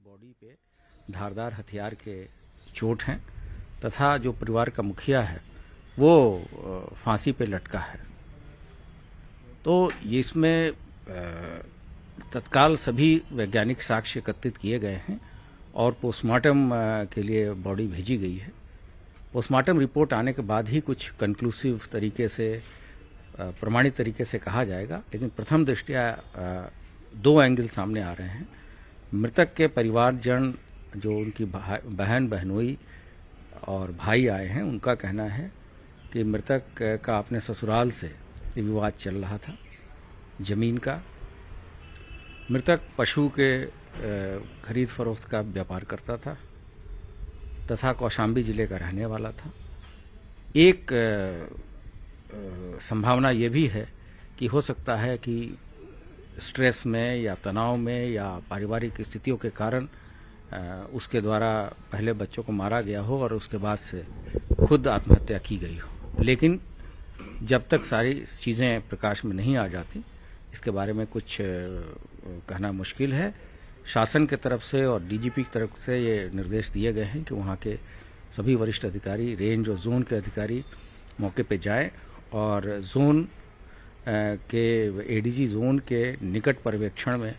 Body पे धारदार हथियार के चोट हैं तथा जो परिवार का मुखिया है वो फांसी पे लटका है। तो इसमें तत्काल सभी वैज्ञानिक साक्ष्य एकत्रित किए गए हैं और पोस्टमार्टम के लिए बॉडी भेजी गई है। पोस्टमार्टम रिपोर्ट आने के बाद ही कुछ कंक्लूसिव तरीके से प्रमाणित तरीके से कहा जाएगा, लेकिन प्रथम दृष्टया दो एंगल सामने आ रहे हैं। मृतक के परिवारजन जो उनकी बहन बहनोई और भाई आए हैं, उनका कहना है कि मृतक का अपने ससुराल से विवाद चल रहा था जमीन का। मृतक पशु के खरीद फरोख्त का व्यापार करता था तथा कौशाम्बी जिले का रहने वाला था। एक संभावना ये भी है कि हो सकता है कि स्ट्रेस में या तनाव में या पारिवारिक स्थितियों के कारण उसके द्वारा पहले बच्चों को मारा गया हो और उसके बाद से खुद आत्महत्या की गई हो। लेकिन जब तक सारी चीज़ें प्रकाश में नहीं आ जाती, इसके बारे में कुछ कहना मुश्किल है। शासन के तरफ से और डीजीपी की तरफ से ये निर्देश दिए गए हैं कि वहाँ के सभी वरिष्ठ अधिकारी, रेंज और जोन के अधिकारी मौके पे जाएं और जोन के एडीजी जोन के निकट पर्यवेक्षण में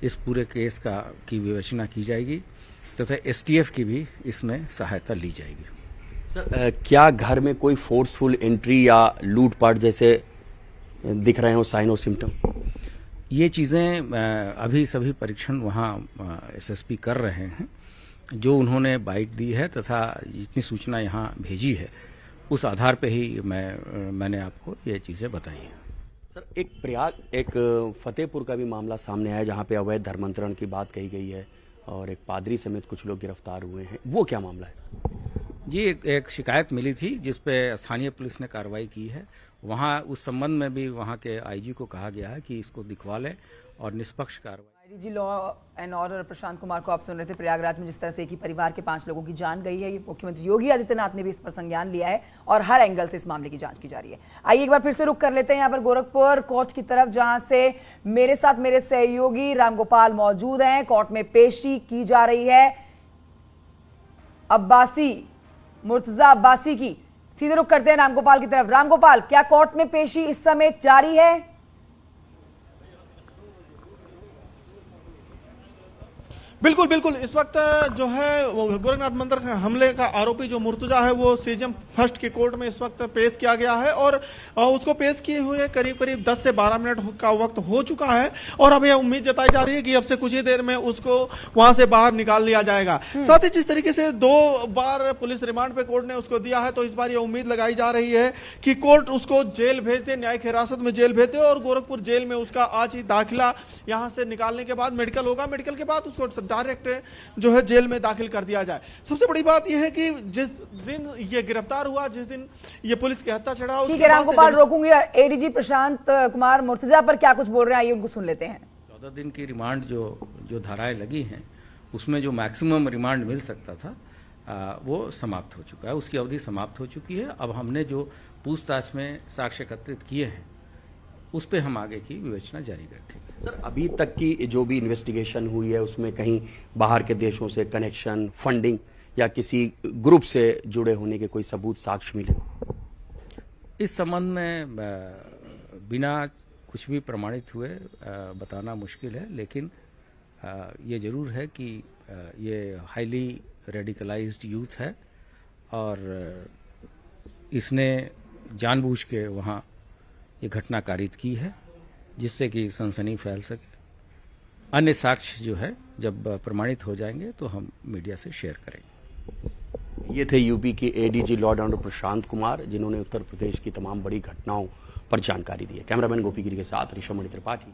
इस पूरे केस की विवेचना की जाएगी तथा एसटीएफ की भी इसमें सहायता ली जाएगी। सर, क्या घर में कोई फोर्सफुल एंट्री या लूटपाट जैसे दिख रहे हो साइन और सिम्टम? ये चीज़ें अभी सभी परीक्षण वहाँ एसएसपी कर रहे हैं। जो उन्होंने बाइट दी है तथा जितनी सूचना यहाँ भेजी है उस आधार पे ही मैंने आपको ये चीज़ें बताई हैं। सर, एक फतेहपुर का भी मामला सामने आया जहाँ पे अवैध धर्मांतरण की बात कही गई है और एक पादरी समेत कुछ लोग गिरफ्तार हुए हैं, वो क्या मामला है? जी, एक शिकायत मिली थी जिस पे स्थानीय पुलिस ने कार्रवाई की है। वहाँ उस संबंध में भी वहाँ के आईजी को कहा गया है कि इसको दिखवा लें और निष्पक्ष कार्रवाई। IG law and order Prashant Kumar को आप सुन रहे थे। प्रयागराज में जिस तरह से एक ही परिवार के 5 लोगों की जान गई है, मुख्यमंत्री योगी आदित्यनाथ ने भी इस पर संज्ञान लिया है और हर एंगल से इस मामले की जांच की जा रही है। आइए एक बार फिर से रुक कर लेते हैं यहाँ पर गोरखपुर कोर्ट की तरफ, जहां से मेरे साथ मेरे सहयोगी रामगोपाल मौजूद हैं। कोर्ट में पेशी की जा रही है मुर्तजा अब्बासी की। सीधे रुक करते हैं रामगोपाल की तरफ। रामगोपाल, क्या कोर्ट में पेशी इस समय जारी है? बिल्कुल बिल्कुल। इस वक्त जो है वो गोरखनाथ मंदिर हमले का आरोपी जो मुर्तजा है वो सीजन फर्स्ट की कोर्ट में इस वक्त पेश किया गया है और उसको पेश किए हुए करीब 10 से 12 मिनट का वक्त हो चुका है और अब यह उम्मीद जताई जा रही है कि अब से कुछ ही देर में उसको वहां से बाहर निकाल लिया जाएगा। साथ ही जिस तरीके से 2 बार पुलिस रिमांड पे कोर्ट ने उसको दिया है, तो इस बार यह उम्मीद लगाई जा रही है कि कोर्ट उसको जेल भेज दे, न्यायिक हिरासत में जेल भेज दे और गोरखपुर जेल में उसका आज ही दाखिला यहाँ से निकालने के बाद मेडिकल होगा। मेडिकल के बाद उसको डायरेक्ट जो है जेल में दाखिल कर दिया जाए। सबसे बड़ी बात यह है कि जिस दिन ये गिरफ्तार हुआ, जिस दिन ये पुलिस के हत्या चढ़ा, ठीक है रामगोपाल, रोकूंगी। एडीजी प्रशांत कुमार मुर्तजा पर क्या कुछ बोल रहे हैं, आइए उनको सुन लेते हैं। 14 दिन की रिमांड जो धाराएं लगी हैं उसमें जो मैक्सिमम रिमांड मिल सकता था वो समाप्त हो चुका है, उसकी अवधि समाप्त हो चुकी है। अब हमने जो पूछताछ में साक्ष्य एकत्रित किए हैं उस पर हम आगे की विवेचना जारी रखेंगे। सर, अभी तक की जो भी इन्वेस्टिगेशन हुई है उसमें कहीं बाहर के देशों से कनेक्शन, फंडिंग या किसी ग्रुप से जुड़े होने के कोई सबूत, साक्ष्य मिले? इस संबंध में बिना कुछ भी प्रमाणित हुए बताना मुश्किल है, लेकिन ये जरूर है कि ये हाईली रेडिकलाइज्ड यूथ है और इसने जानबूझ के वहाँ ये घटना कारित की है जिससे कि सनसनी फैल सके। अन्य साक्ष्य जो है जब प्रमाणित हो जाएंगे तो हम मीडिया से शेयर करेंगे। ये थे यूपी के ADG law and order Prashant Kumar, जिन्होंने उत्तर प्रदेश की तमाम बड़ी घटनाओं पर जानकारी दी है। कैमरामैन गोपीगिरी के साथ ऋषभ मणि त्रिपाठी।